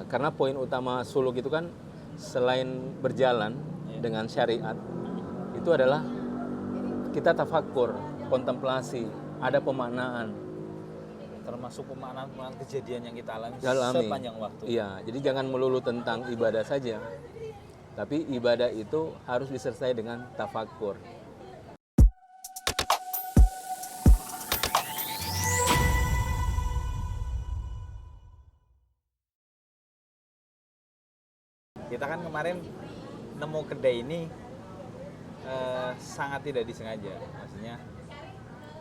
karena poin utama suluk itu kan selain berjalan dengan syariat, itu adalah kita tafakkur, kontemplasi, ada pemaknaan. Termasuk pemaknaan kejadian yang kita alami sepanjang waktu. Iya, jadi jangan melulu tentang ibadah saja, tapi ibadah itu harus disertai dengan tafakkur. Kita kan kemarin nemu kedai ini sangat tidak disengaja. Maksudnya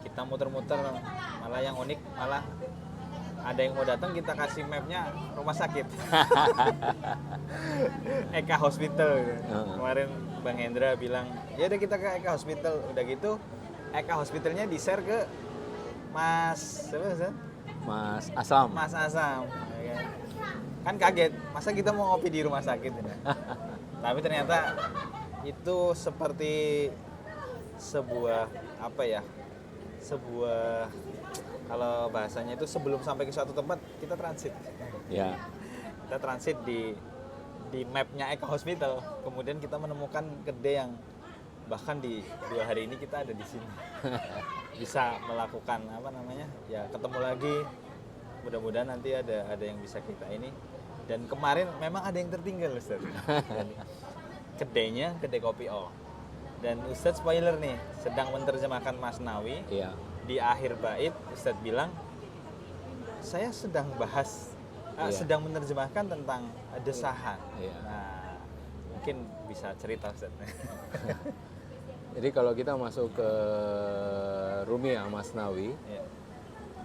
kita muter-muter, malah yang unik, malah ada yang mau datang kita kasih mapnya rumah sakit. Eka Hospital. Kemarin Bang Hendra bilang, ya udah kita ke Eka Hospital. Udah gitu Eka Hospitalnya di-share ke Mas Asam. Mas Asam. Kan kaget, masa kita mau ngopi di rumah sakit ini? Tapi ternyata itu seperti sebuah kalau bahasanya itu sebelum sampai ke suatu tempat kita transit. Ya. Kita transit di mapnya Eka Hospital, kemudian kita menemukan kedai yang bahkan di 2 hari ini kita ada di sini. Bisa melakukan ya ketemu lagi. Mudah-mudahan nanti ada yang bisa kita ini. Dan kemarin memang ada yang tertinggal, Ustaz. Kedainya kedai kopi O. Dan Ustaz spoiler nih, sedang menerjemahkan Masnawi. Iya. Di akhir bait Ustaz bilang, saya sedang sedang menerjemahkan tentang desahan. Iya. Nah, mungkin bisa cerita, Ustaz. Jadi kalau kita masuk ke Rumiyah Masnawi, Iya.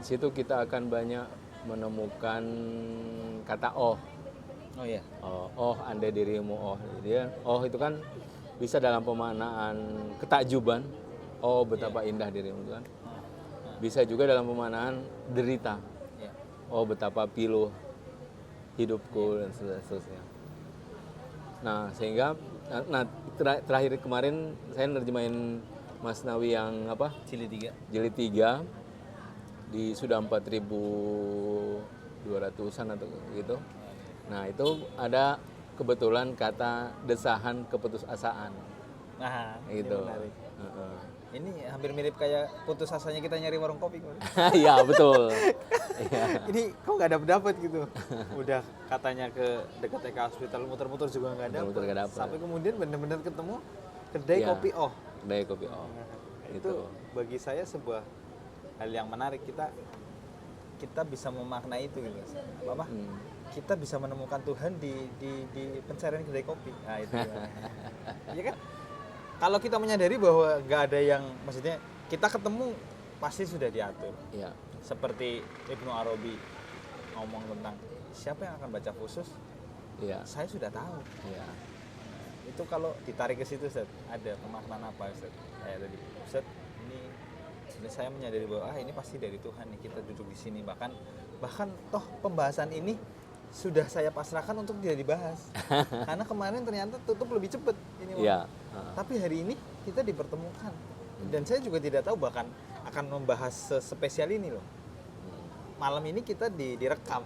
di situ kita akan banyak menemukan kata oh. Oh iya. Oh, andai dirimu oh. Jadi oh itu kan bisa dalam pemaknaan ketakjuban. Oh, betapa indah dirimu itu kan. Bisa juga dalam pemaknaan derita. Oh, betapa pilu hidupku dan seterusnya. Nah, sehingga terakhir kemarin saya nerjemahin Masnawi yang Jilid 3 di sudah 4.200-an atau gitu. Nah, itu ada kebetulan kata desahan keputusasaan. Nah, gitu. Ini hampir mirip kayak putus asanya kita nyari warung kopi. Iya, betul. Ini kok nggak dapet gitu. Udah katanya ke dekat Eka Hospital, muter-muter juga nggak dapet. Sampai kemudian benar-benar ketemu kedai kopi Oh. Kedai kopi Oh. Itu bagi saya sebuah hal yang menarik. Kita bisa memaknai itu gitu. Kita bisa menemukan Tuhan di pencarian kedai kopi. Nah, itu. Iya kan? Kalau kita menyadari bahwa nggak ada yang, maksudnya kita ketemu pasti sudah diatur. Iya. Seperti Ibnu Arabi ngomong tentang siapa yang akan baca khusus, saya sudah tahu. Iya. Itu kalau ditarik ke situ, Ustaz, ada pemaknaan apa, Ustaz? Kayak tadi, Ustaz, ini saya menyadari bahwa ini pasti dari Tuhan nih, kita duduk di sini, bahkan toh pembahasan ini sudah saya pasrahkan untuk tidak dibahas. Karena kemarin ternyata tutup lebih cepat ini. Iya. Tapi hari ini kita dipertemukan. Dan saya juga tidak tahu bahkan akan membahas spesial ini loh. Malam ini kita direkam.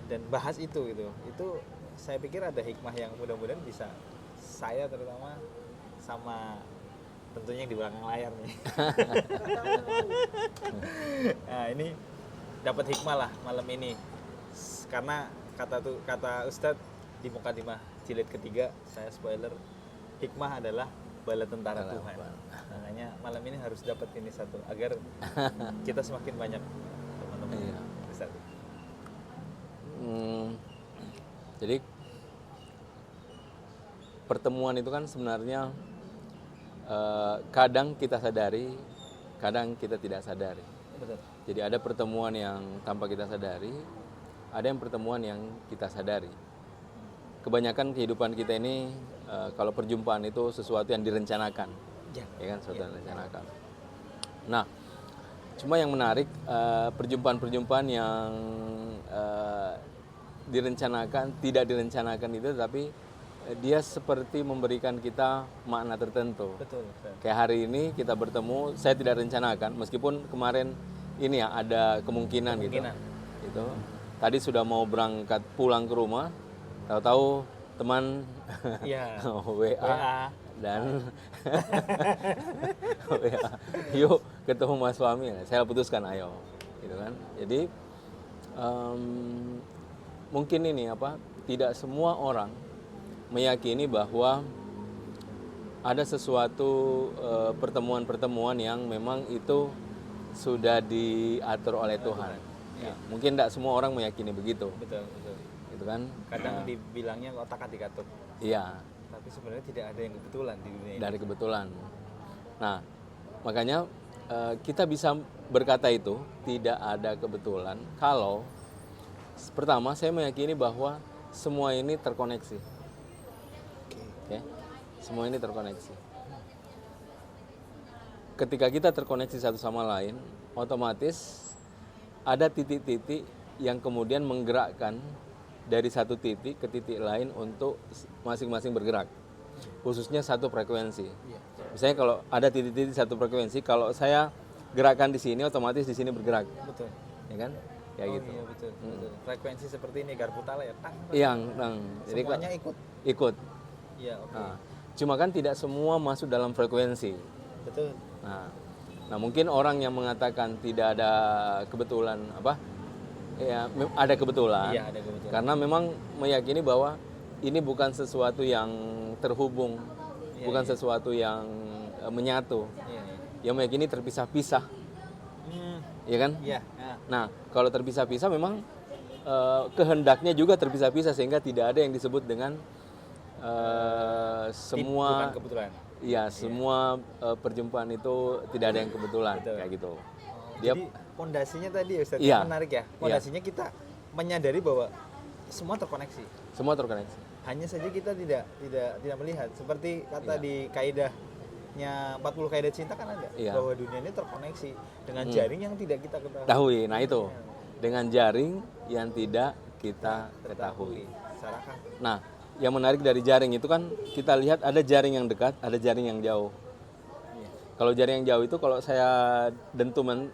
Dan bahas itu gitu. Itu saya pikir ada hikmah yang mudah-mudahan bisa saya terutama sama tentunya yang di belakang layar nih. Nah, ini dapat hikmah lah malam ini. Karena kata Ustadz di Mukadimah jilid ketiga, saya spoiler, hikmah adalah bala tentara Tuhan. Makanya malam ini harus dapat ini satu agar kita semakin banyak teman-teman. Iya. Ustadz. Jadi pertemuan itu kan sebenarnya kadang kita sadari, kadang kita tidak sadari. Betul. Jadi ada pertemuan yang tanpa kita sadari, ada yang pertemuan yang kita sadari. Kebanyakan kehidupan kita ini kalau perjumpaan itu sesuatu yang direncanakan, ya kan, sesuatu yang direncanakan. Nah, cuma yang menarik perjumpaan-perjumpaan yang direncanakan, tidak direncanakan itu, tapi dia seperti memberikan kita makna tertentu. Betul. Kayak hari ini kita bertemu, saya tidak rencanakan, meskipun kemarin ini ya ada kemungkinan. Gitu. tadi sudah mau berangkat pulang ke rumah, tahu-tahu teman Iya. WA dan WA, yuk ketemu Mas Fahmi. Saya putuskan ayo, gitu kan. Jadi mungkin ini tidak semua orang meyakini bahwa ada sesuatu pertemuan-pertemuan yang memang itu sudah diatur oleh Tuhan. Ya, mungkin tidak semua orang meyakini begitu. Betul. Gitu kan? Kadang dibilangnya otak-atik atik. Iya. Tapi sebenarnya tidak ada yang kebetulan di dunia ini. Dari kebetulan. Nah, makanya kita bisa berkata itu tidak ada kebetulan kalau pertama saya meyakini bahwa semua ini terkoneksi. Oke. Semua ini terkoneksi. Ketika kita terkoneksi satu sama lain, otomatis ada titik-titik yang kemudian menggerakkan dari satu titik ke titik lain untuk masing-masing bergerak. Khususnya satu frekuensi. Misalnya kalau ada titik-titik satu frekuensi, kalau saya gerakan di sini, otomatis di sini bergerak. Betul. Ya kan? Kayak gitu. Iya betul. Frekuensi seperti ini Garputala ya. Jadi semuanya ikut. Iya, oke. Cuma kan tidak semua masuk dalam frekuensi. Betul. Nah, mungkin orang yang mengatakan tidak ada kebetulan ya ada kebetulan. Iya, ada kebetulan. Karena memang meyakini bahwa ini bukan sesuatu yang terhubung, bukan sesuatu yang menyatu. Yang meyakini terpisah-pisah. Iya kan? Iya. Nah, kalau terpisah-pisah memang kehendaknya juga terpisah-pisah sehingga tidak ada yang disebut dengan semua bukan kebetulan. Iya, semua perjumpaan itu tidak ada yang kebetulan. Betul. Kayak gitu. Jadi pondasinya tadi Ustaz, Iya. menarik ya. Pondasinya kita menyadari bahwa semua terkoneksi. Semua terkoneksi. Hanya saja kita tidak melihat. Seperti kata di kaidahnya 40 kaidah cinta kan ada bahwa dunia ini terkoneksi dengan jaring yang tidak kita ketahui. Nah itu dengan jaring yang tidak kita ketahui. Nah, yang menarik dari jaring itu kan kita lihat ada jaring yang dekat, ada jaring yang jauh. Kalau jaring yang jauh itu kalau saya dentuman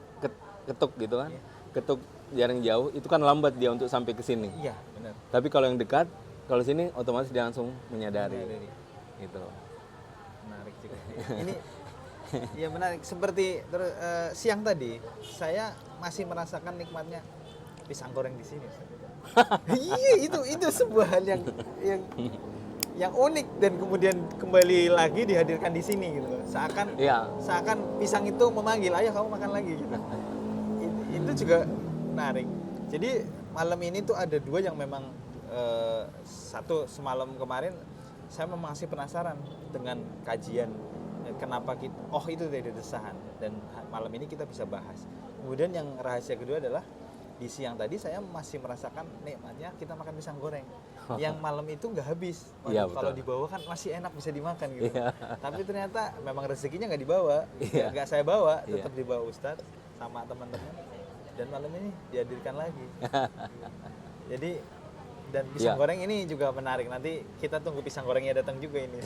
ketuk gitu kan, ketuk jaring jauh itu kan lambat dia untuk sampai ke sini. Iya, benar. Tapi kalau yang dekat, kalau sini otomatis dia langsung menyadari. Gitu. Menarik juga. Ini ya menarik. Seperti siang tadi saya masih merasakan nikmatnya pisang goreng di sini. Iya, itu sebuah hal yang unik dan kemudian kembali lagi dihadirkan di sini gitu. Seakan pisang itu memanggil, ayo kamu makan lagi gitu. Itu juga menarik. Jadi malam ini tuh ada dua yang memang satu semalam kemarin saya memang masih penasaran dengan kajian kenapa kita itu dari desahan, dan malam ini kita bisa bahas. Kemudian yang rahasia kedua adalah di siang tadi saya masih merasakan nikmatnya kita makan pisang goreng yang malam itu nggak habis. Kalau dibawa kan masih enak bisa dimakan gitu. Tapi ternyata memang rezekinya nggak dibawa, nggak saya bawa, tetap dibawa Ustadz sama teman-teman. Dan malam ini dihadirkan lagi. Jadi dan pisang goreng ini juga menarik. Nanti kita tunggu pisang gorengnya datang juga ini.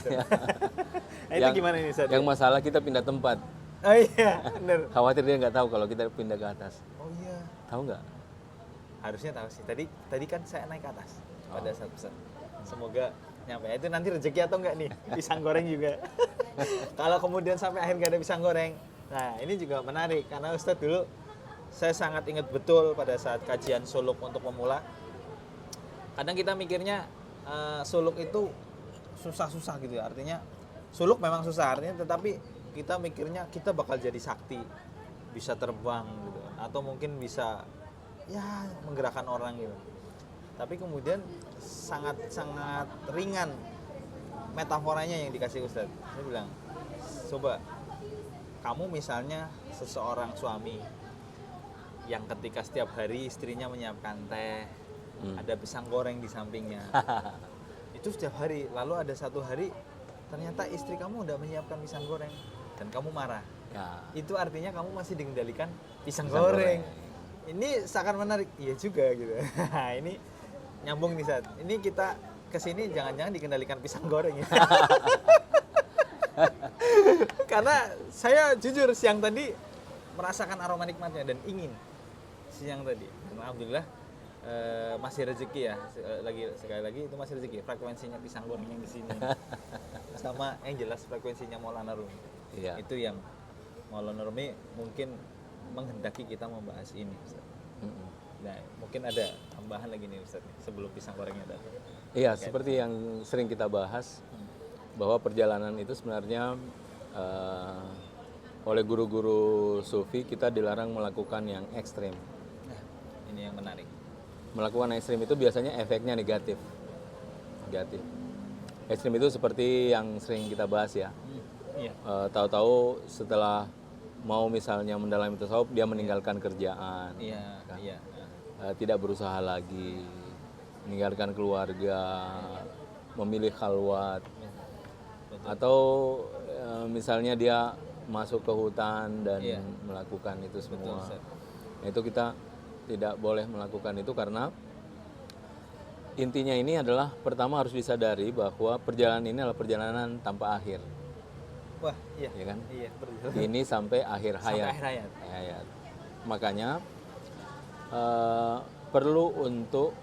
Nah, itu gimana ini Ustadz? Yang masalah kita pindah tempat. Oh iya, benar. Khawatir dia nggak tahu kalau kita pindah ke atas. Oh iya. Tahu nggak? Harusnya tahu sih. Tadi kan saya naik ke atas pada saat pesan. Semoga nyampe. Itu nanti rezeki atau enggak nih pisang goreng juga. Kalau kemudian sampai akhir nggak ada pisang goreng. Nah, ini juga menarik karena Ustadz dulu saya sangat ingat betul pada saat kajian suluk untuk pemula. Kadang kita mikirnya suluk itu susah-susah gitu ya. Artinya suluk memang susah artinya, tetapi kita mikirnya kita bakal jadi sakti, bisa terbang gitu, atau mungkin bisa menggerakkan orang gitu. Tapi kemudian sangat ringan metaforanya yang dikasih Ustadz. Saya bilang, coba kamu misalnya seseorang suami yang ketika setiap hari istrinya menyiapkan teh, ada pisang goreng di sampingnya. Itu setiap hari. Lalu ada satu hari ternyata istri kamu udah menyiapkan pisang goreng dan kamu marah. Itu artinya kamu masih dikendalikan pisang goreng. Ini seakan menarik. Iya juga gitu. Ini nyambung nih Sat. Ini kita kesini jangan-jangan dikendalikan pisang goreng ya. Karena saya jujur siang tadi merasakan aroma nikmatnya dan ingin siang tadi. Dan alhamdulillah masih rezeki ya. Sekali lagi itu masih rezeki. Frekuensinya pisang goreng yang di sini. Sama yang jelas frekuensinya Maulana Rumi. Iya. Itu yang Maulana Rumi mungkin menghendaki kita membahas ini, Ustaz. Nah, mungkin ada tambahan lagi nih Ustaz sebelum pisang gorengnya datang. Iya, seperti yang sering kita bahas bahwa perjalanan itu sebenarnya oleh guru-guru sufi kita dilarang melakukan yang ekstrim. Nah, ini yang menarik. Melakukan ekstrim itu biasanya efeknya negatif. Ekstrim itu seperti yang sering kita bahas ya. Iya. Tahu-tahu setelah mau misalnya mendalami tasawuf dia meninggalkan kerjaan, Iya, kan? iya. Tidak berusaha lagi, meninggalkan keluarga, memilih khalwat, atau misalnya dia masuk ke hutan dan melakukan itu semua. Nah, itu kita tidak boleh melakukan itu karena intinya ini adalah pertama harus disadari bahwa perjalanan ini adalah perjalanan tanpa akhir. Wah, iya. Ya kan? Iya, Ini sampai akhir hayat. Sampai akhir hayat. Makanya perlu untuk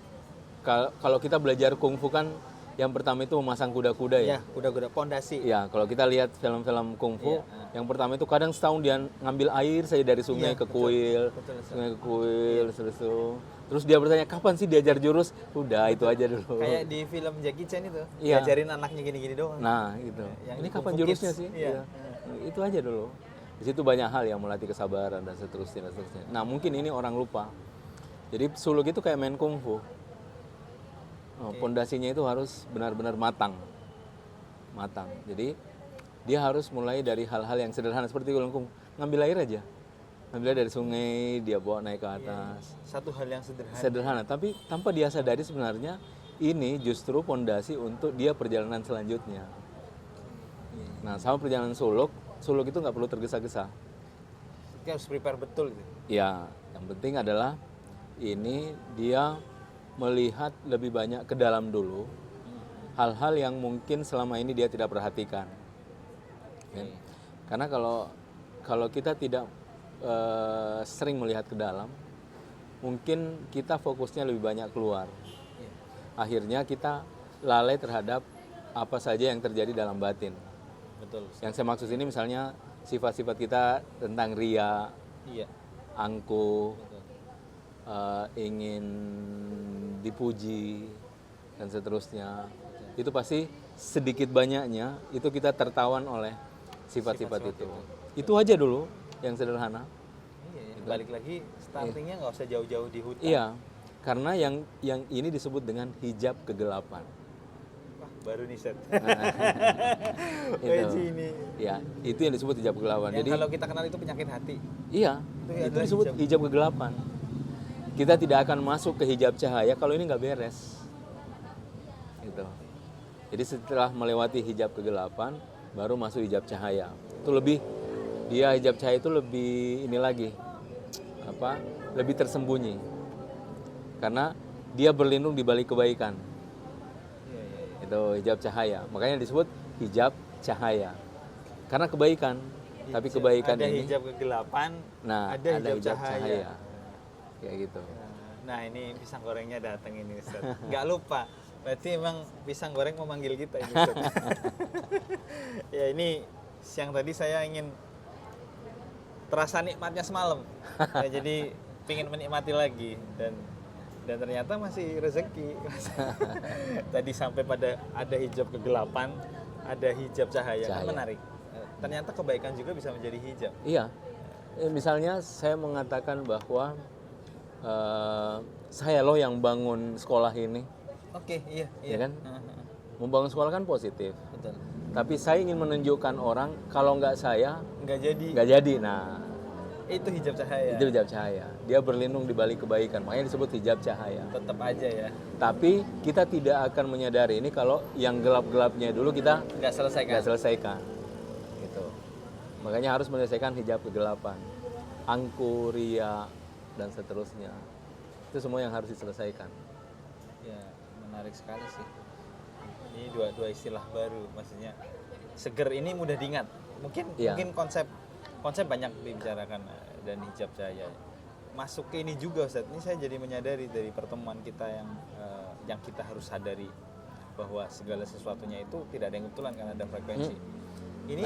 kalau kita belajar kungfu kan yang pertama itu memasang kuda-kuda ya. Iya, kuda-kuda pondasi. Ya, kalau kita lihat film-film kungfu, yang pertama itu kadang setahun dia ngambil air saja dari sungai ke kuil, sungai ke kuil, terus dia bertanya kapan sih diajar jurus? Udah itu aja dulu. Kayak di film Jackie Chan itu, Iya. diajarin anaknya gini-gini doang. Nah, gitu. Yang Ini di kapan Kung Fu jurusnya Kids. sih? Iya. Itu aja dulu. Di situ banyak hal yang melatih kesabaran dan seterusnya. Nah, mungkin ini orang lupa. Jadi suluk itu kayak main kungfu. Pondasinya itu harus benar-benar matang. Jadi dia harus mulai dari hal-hal yang sederhana seperti kungfu, ngambil air aja. Ngambil air dari sungai, dia bawa naik ke atas. Satu hal yang Sederhana, tapi tanpa dia sadari sebenarnya ini justru pondasi untuk dia perjalanan selanjutnya. Nah, sama perjalanan suluk itu nggak perlu tergesa-gesa. Kita harus prepare betul gitu. Ya, yang penting adalah ini dia melihat lebih banyak ke dalam dulu hal-hal yang mungkin selama ini dia tidak perhatikan. Ya. Karena kalau kita tidak sering melihat ke dalam, mungkin kita fokusnya lebih banyak keluar. Akhirnya kita lalai terhadap apa saja yang terjadi dalam batin. Betul. Yang saya maksud ini misalnya sifat-sifat kita tentang ria, angkuh, ingin dipuji dan seterusnya. Itu pasti sedikit banyaknya itu kita tertawan oleh sifat-sifat itu. Itu aja dulu yang sederhana. Iya, balik lagi startingnya nggak usah jauh-jauh di hutan. Iya, karena yang ini disebut dengan hijab kegelapan. Wah, baru nih set. Itu. Ini. Ya, itu yang disebut hijab kegelapan. Yang Jadi kalau kita kenal itu penyakit hati. iya, itu disebut hijab kegelapan. Kita tidak akan masuk ke hijab cahaya kalau ini nggak beres. Gitu. Jadi setelah melewati hijab kegelapan, baru masuk hijab cahaya. Itu hijab cahaya itu lebih ini lagi, lebih tersembunyi. Karena dia berlindung di balik kebaikan. Itu hijab cahaya. Makanya disebut hijab cahaya. Karena kebaikan. Tapi kebaikan ada ini. Ada hijab kegelapan, ada hijab cahaya. Kayak gitu. Nah, ini pisang gorengnya datang ini Ustaz. Nggak lupa. Berarti emang pisang goreng memanggil kita ini Ustaz. Ya, ini siang tadi saya ingin terasa nikmatnya semalam. Ya, jadi ingin menikmati lagi dan ternyata masih rezeki. Tadi sampai pada ada hijab kegelapan, ada hijab cahaya. Kan menarik. Ternyata kebaikan juga bisa menjadi hijab. Iya. Misalnya saya mengatakan bahwa saya loh yang bangun sekolah ini. Oke, iya. Ya kan? Membangun sekolah kan positif. Betul. Tapi saya ingin menunjukkan orang kalau nggak saya nggak jadi. Nah, itu hijab cahaya. Itu hijab cahaya. Dia berlindung di balik kebaikan. Makanya disebut hijab cahaya. Tetap aja ya. Tapi kita tidak akan menyadari ini kalau yang gelap-gelapnya dulu kita nggak selesaikan. Gitu. Makanya harus menyelesaikan hijab kegelapan, angku, ria, dan seterusnya. Itu semua yang harus diselesaikan. Ya, menarik sekali sih. Ini dua istilah baru, maksudnya seger ini mudah diingat. Mungkin konsep banyak dibicarakan dan hijab cahaya. masuk ke ini juga Ustaz. Ini saya jadi menyadari dari pertemuan kita yang kita harus sadari bahwa segala sesuatunya itu tidak ada yang kebetulan, kan ada frekuensi. Ini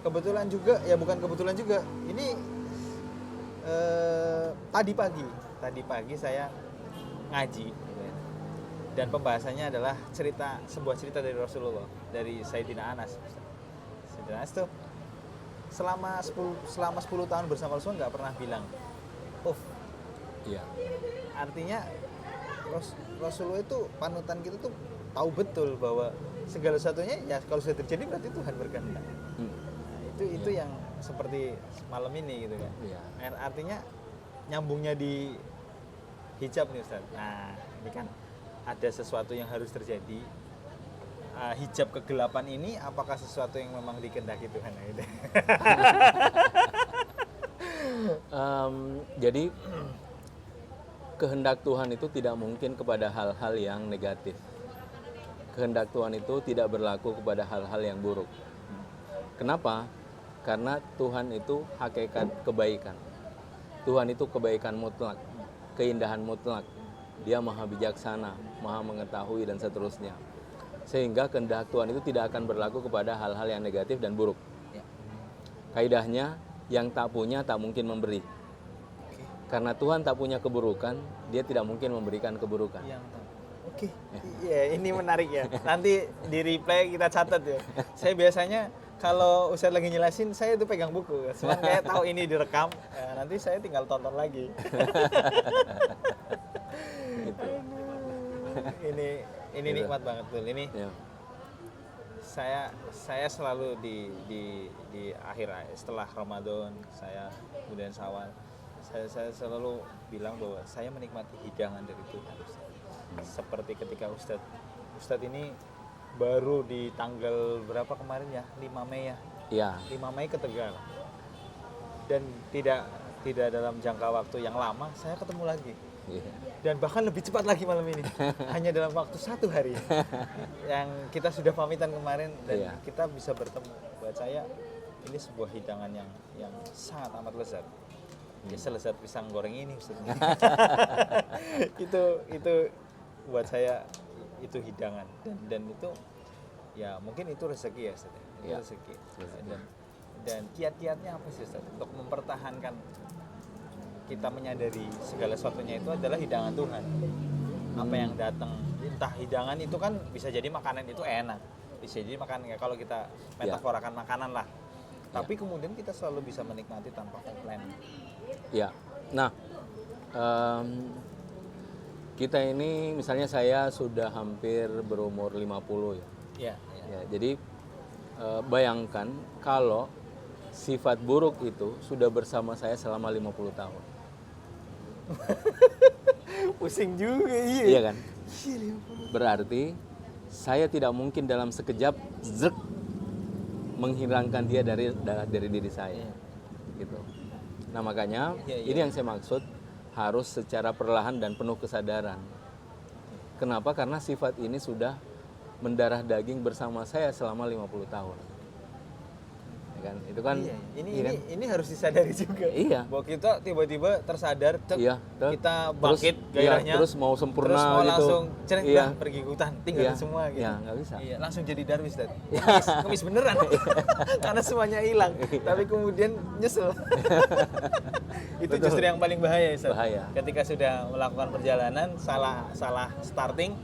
kebetulan juga, ya bukan kebetulan juga. Ini tadi pagi saya ngaji gitu ya. Dan pembahasannya adalah sebuah cerita dari Rasulullah, dari Sayyidina Anas. Sayyidina Anas tuh selama 10 tahun bersama Rasulullah nggak pernah bilang Iya. Artinya Rasulullah itu panutan kita tuh tahu betul bahwa segala sesuatunya ya kalau sudah terjadi berarti Tuhan berkehendak. Nah, itu yang seperti malam ini gitu kan. Iya. Artinya nyambungnya di hijab nih Ustaz. Nah, ini kan ada sesuatu yang harus terjadi. Hijab kegelapan ini apakah sesuatu yang memang dikehendaki Tuhan gitu. Jadi kehendak Tuhan itu tidak mungkin kepada hal-hal yang negatif. Kehendak Tuhan itu tidak berlaku kepada hal-hal yang buruk. Kenapa? Karena Tuhan itu hakikat kebaikan. Tuhan itu kebaikan mutlak, keindahan mutlak. Dia maha bijaksana, maha mengetahui dan seterusnya. Sehingga kehendak Tuhan itu tidak akan berlaku kepada hal-hal yang negatif dan buruk. Kaidahnya, yang tak punya tak mungkin memberi. Karena Tuhan tak punya keburukan, dia tidak mungkin memberikan keburukan. Oke. Iya, ini menarik ya. Nanti di replay kita catat ya. Saya biasanya kalau Ustaz lagi jelasin, saya itu pegang buku. Soalnya kayak tahu ini direkam, nanti saya tinggal tonton lagi. Gitu. Ini nikmat banget tuh. Ini Ya. saya selalu di akhir setelah Ramadan, saya kemudian Syawal, saya selalu bilang bahwa saya menikmati hidangan dari Tuhan. Seperti ketika Ustadz ini baru di tanggal berapa kemarin ya? 5 Mei ya? Iya. 5 Mei ke Tegal. Dan tidak dalam jangka waktu yang lama saya ketemu lagi. Iya. Dan bahkan lebih cepat lagi malam ini. Hanya dalam waktu 1 hari. Yang kita sudah pamitan kemarin dan Iya. kita bisa bertemu. Buat saya ini sebuah hidangan yang sangat amat lezat. Ya selezat pisang goreng ini Ustaz. itu buat saya itu hidangan dan itu ya mungkin itu rezeki ya Ustaz. Itu Ya, rezeki. Dan kiat-kiatnya apa sih Ustaz untuk mempertahankan kita menyadari segala sesuatunya itu adalah hidangan Tuhan. Apa yang datang, entah hidangan itu kan bisa jadi makanan itu enak, bisa jadi makanan kalau kita metaforakan makanan lah. Tapi kemudian kita selalu bisa menikmati tanpa komplain. Ya. Nah, kita ini misalnya saya sudah hampir berumur 50 ya. Ya, jadi bayangkan kalau sifat buruk itu sudah bersama saya selama 50 tahun. Pusing juga, Iya kan? Berarti saya tidak mungkin dalam sekejap menghilangkan dia dari diri saya. Gitu. Nah, makanya ini yang saya maksud harus secara perlahan dan penuh kesadaran. Kenapa? Karena sifat ini sudah mendarah daging bersama saya selama 50 tahun. Ya kan? Itu kan ini harus disadari juga. Iya. Bahwa kita tiba-tiba tersadar, kita bangkit terus, gairahnya. Terus mau sempurna terus mau gitu. langsung pergi ke hutan, tinggal semua gitu. Iya, nggak bisa. Iya, langsung jadi Darwis tadi. Kemis beneran. Karena semuanya hilang. Tapi kemudian nyesel. Itu Betul. justru yang paling bahaya, Ustaz. Bahaya. Ketika sudah melakukan perjalanan salah starting,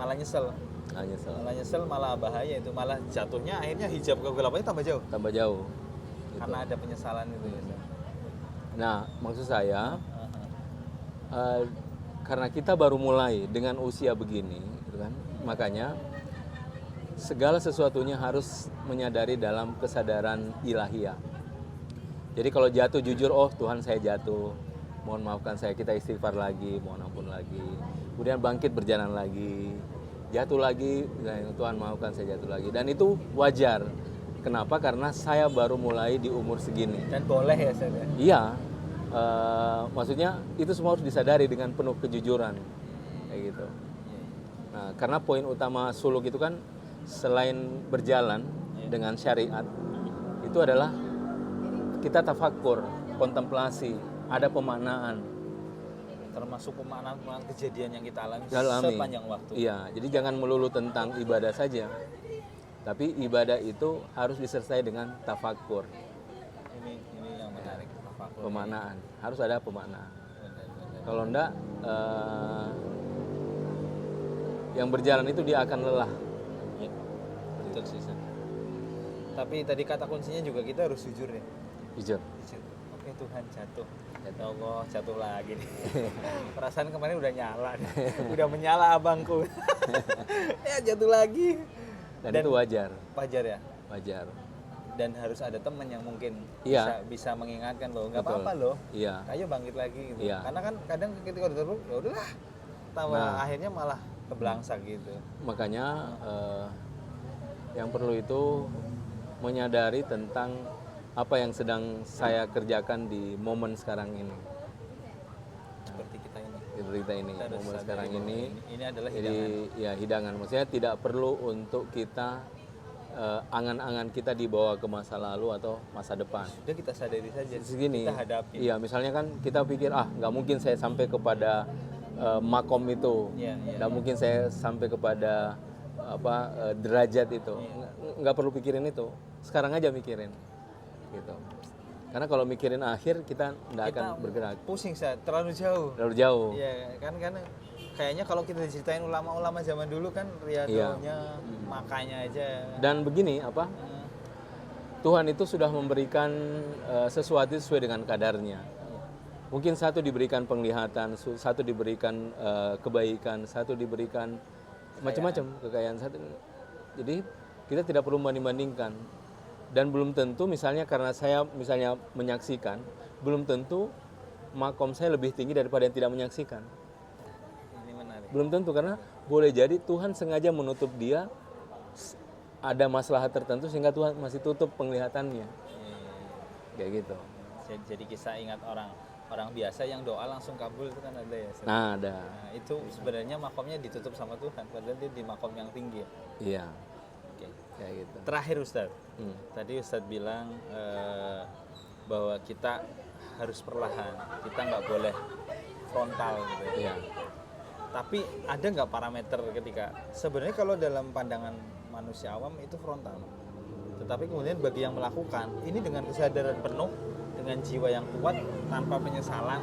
malah nyesel. Malah nyesel, malah bahaya itu, malah jatuhnya akhirnya hijab kegelapannya tambah jauh. Gitu. Karena ada penyesalan itu ya. Nah, maksud saya karena kita baru mulai dengan usia begini, gitu kan? Makanya segala sesuatunya harus menyadari dalam kesadaran ilahiyah. Jadi kalau jatuh jujur, oh Tuhan saya jatuh, mohon maafkan saya, kita istighfar lagi, mohon ampun lagi. Kemudian bangkit berjalan lagi. Jatuh lagi, Tuhan maafkan saya jatuh lagi. Dan itu wajar. Kenapa? Karena saya baru mulai di umur segini. Dan boleh ya saya. Iya, maksudnya itu semua harus disadari dengan penuh kejujuran, kayak gitu. Nah, karena poin utama suluk itu kan selain berjalan dengan syariat, itu adalah kita tafakkur, kontemplasi ada pemaknaan. Termasuk pemaknaan kejadian yang kita alami Alami. sepanjang waktu. Iya, jadi jangan melulu tentang ibadah saja. Tapi ibadah itu harus disertai dengan tafakur, Ini yang menarik, tafakur. pemaknaan. Harus ada pemaknaan. Benar. Kalau enggak, yang berjalan itu dia akan lelah. Ya, betul sih. San. Tapi tadi kata kuncinya juga kita harus jujur ya. Jujur. Jujur. Oke Tuhan, jatuh. Ya Allah, jatuh lagi nih. Perasaan kemarin udah nyala nih. Udah menyala abangku. Ya jatuh lagi. Dan itu wajar. Wajar ya. Wajar. Dan harus ada teman yang mungkin Iya. bisa mengingatkan loh, nggak Betul. apa-apa loh. Iya. Ayo bangkit lagi gitu. Iya. Karena kan kadang ketika udah terus ya udahlah. Tambah akhirnya malah kebelangsak gitu. Makanya yang perlu itu menyadari tentang apa yang sedang saya kerjakan di momen sekarang ini. Seperti kita ini. Seperti kita ini, Kita harus momen sadari sekarang bahwa ini. ini adalah Jadi ya hidangan. Maksudnya tidak perlu untuk kita angan-angan kita dibawa ke masa lalu atau masa depan. Udah kita sadari saja. Segini. Kita hadapi. Iya, misalnya kan kita pikir nggak mungkin saya sampai kepada makom itu, Iya. nggak mungkin saya sampai kepada derajat itu. Nggak perlu pikirin itu. Sekarang aja mikirin, gitu. Karena kalau mikirin akhir kita nggak akan bergerak. Pusing saya, terlalu jauh. Terlalu jauh. Iya, kan kayaknya kalau kita diceritain ulama-ulama zaman dulu kan riadonya, makanya aja. Dan begini Tuhan itu sudah memberikan sesuatu sesuai dengan kadarnya. Mungkin satu diberikan penglihatan, satu diberikan kebaikan, satu diberikan macam-macam kekayaan. Jadi kita tidak perlu membanding-bandingkan. Dan belum tentu misalnya karena saya misalnya menyaksikan, belum tentu makom saya lebih tinggi daripada yang tidak menyaksikan. Ini menarik. Belum tentu, karena boleh jadi Tuhan sengaja menutup dia, ada masalah tertentu sehingga Tuhan masih tutup penglihatannya. Kayak gitu. Jadi kisah ingat orang biasa yang doa langsung kabul itu kan ada ya. Nah, ada. Nah, itu sebenarnya makomnya ditutup sama Tuhan, padahal dia di makom yang tinggi. Iya, Oke. kayak gitu. Terakhir Ustadz, tadi Ustadz bilang bahwa kita harus perlahan, kita nggak boleh frontal gitu ya. Iya. Tapi ada nggak parameter ketika sebenarnya kalau dalam pandangan manusia awam itu frontal, tetapi kemudian bagi yang melakukan ini dengan kesadaran penuh, dengan jiwa yang kuat tanpa penyesalan,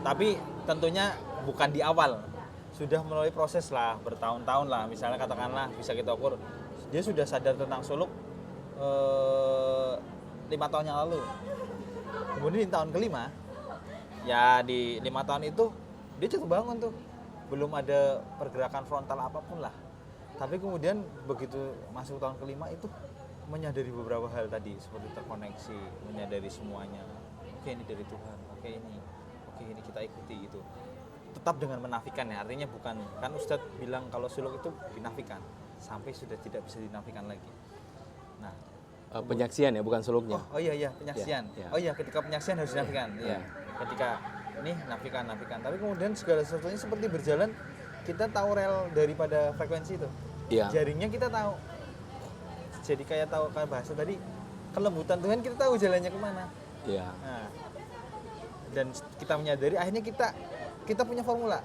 tapi tentunya bukan di awal, sudah melalui proses lah bertahun-tahun lah, misalnya katakanlah bisa kita ukur dia sudah sadar tentang suluk 5 tahun yang lalu, kemudian di tahun kelima ya di 5 tahun itu dia jatuh bangun tuh, belum ada pergerakan frontal apapun lah, tapi kemudian begitu masuk tahun kelima itu menyadari beberapa hal tadi seperti terkoneksi, menyadari semuanya, oke ini dari Tuhan, oke ini kita ikuti gitu, tetap dengan menafikan ya, artinya bukan, kan Ustadz bilang kalau suluk itu dinafikan sampai sudah tidak bisa dinafikan lagi. Nah, Penyaksian ya, bukan suluknya. oh iya penyaksian. Ya. Oh iya, ketika penyaksian harus dinafikan. Iya. Ketika ini nafikan. Tapi kemudian segala sesuatunya seperti berjalan, kita tahu rel daripada frekuensi itu. Iya. Jaringnya kita tahu. Jadi kayak tahu kayak bahasa tadi, kelembutan Tuhan kita tahu jalannya kemana. Iya. Nah, dan kita menyadari akhirnya kita punya formula.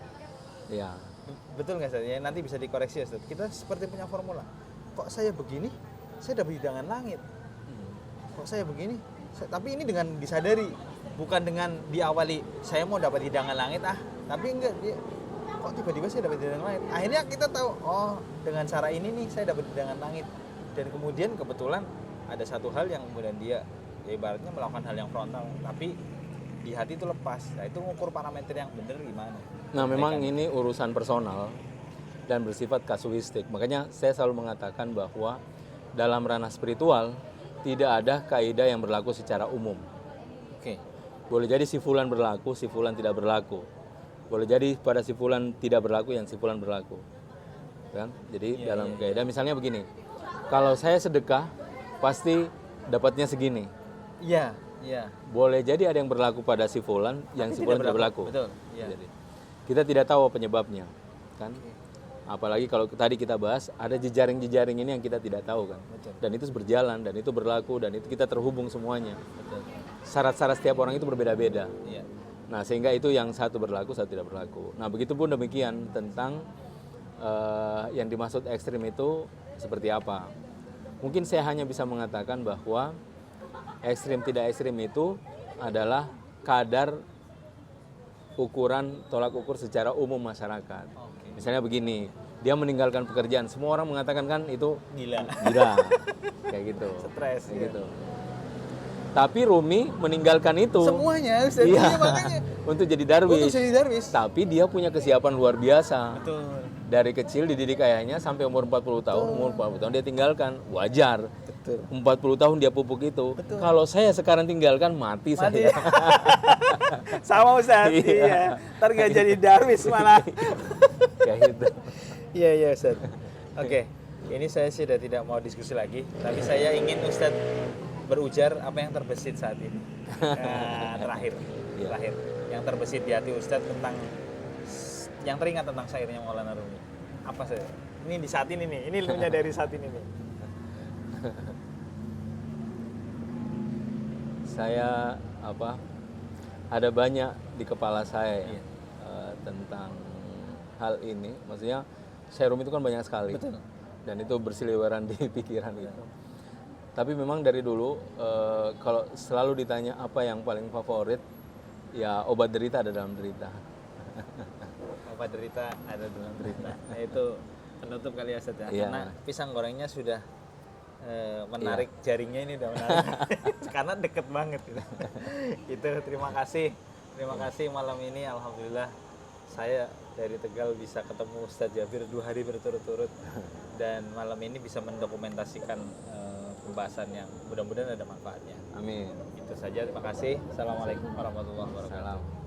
Iya. Betul nggak Ustaz? Ya nanti bisa dikoreksi ya Ustaz. Kita seperti punya formula. Kok saya begini, saya dapat hidangan langit. Kok saya begini, tapi ini dengan disadari, bukan dengan diawali saya mau dapat hidangan langit tapi enggak, kok tiba-tiba saya dapat hidangan langit. Akhirnya kita tahu, oh dengan cara ini nih saya dapat hidangan langit. Dan kemudian kebetulan ada satu hal yang kemudian dia ya ibaratnya melakukan hal yang frontal, tapi di hati itu lepas. Nah itu ngukur parameter yang benar gimana. Nah, memang ini urusan personal dan bersifat kasuistik. Makanya saya selalu mengatakan bahwa dalam ranah spiritual tidak ada kaidah yang berlaku secara umum. Oke. Boleh jadi si fulan berlaku, si fulan tidak berlaku. Boleh jadi pada si fulan tidak berlaku, yang si fulan berlaku. Kan? Jadi dalam kaidah misalnya begini. Kalau saya sedekah pasti dapatnya segini. Iya. Boleh jadi ada yang berlaku pada si fulan, yang si fulan tidak berlaku. Betul. Iya. Jadi, kita tidak tahu penyebabnya, kan? Apalagi kalau tadi kita bahas ada jejaring-jejaring ini yang kita tidak tahu kan. Betul. Dan itu berjalan dan itu berlaku dan itu kita terhubung semuanya. Betul. syarat-syarat setiap orang itu berbeda-beda. Iya. Nah, sehingga itu yang satu berlaku, satu tidak berlaku. Nah, begitupun demikian tentang yang dimaksud ekstrim itu seperti apa. Mungkin saya hanya bisa mengatakan bahwa ekstrim tidak ekstrim itu adalah kadar ukuran tolak ukur secara umum masyarakat. Oke. Misalnya begini, dia meninggalkan pekerjaan, semua orang mengatakan kan itu Gila. kayak gitu. Stres, kayak ya. gitu. Tapi Rumi meninggalkan itu. Semuanya, Ustaz. Iya. Iya, makanya. Untuk jadi darwis. Untuk jadi darwis. Tapi dia punya kesiapan luar biasa. Betul. Dari kecil dididik ayahnya sampai umur 40 tahun, umur 40 tahun dia tinggalkan. Wajar. Betul. 40 tahun dia pupuk itu. Betul. Kalau saya sekarang tinggalkan mati. Saya. Sama Ustaz. Iya. Iya. Ntar gak jadi darwis malah. Kayak gitu. Iya, iya Ustaz. Oke. Ini saya sudah tidak mau diskusi lagi, tapi saya ingin Ustaz berujar apa yang terbesit saat ini. Terakhir. Iya. Terakhir. Yang terbesit di hati Ustaz tentang yang teringat tentang syairnya Maulana Rumi. Apa sih? Ini di saat ini nih. Ini ilmunya dari saat ini nih. Saya ada banyak di kepala saya ya, tentang hal ini. Maksudnya syair Rumi itu kan banyak sekali. Betul. Dan itu berseliweran di pikiran gitu. Tapi memang dari dulu kalau selalu ditanya apa yang paling favorit, ya obat derita ada dalam derita. Obat derita ada dalam derita. Nah, itu penutup kali ya Ustaz ya. Iya. Karena pisang gorengnya sudah menarik jaringnya ini udah menarik. Karena deket banget gitu. Itu terima kasih. Terima kasih malam ini alhamdulillah saya dari Tegal bisa ketemu Ustaz Jabir 2 hari berturut-turut dan malam ini bisa mendokumentasikan pembahasan yang mudah-mudahan ada manfaatnya. Amin. Itu saja, terima kasih. Assalamualaikum warahmatullahi wabarakatuh. Salam.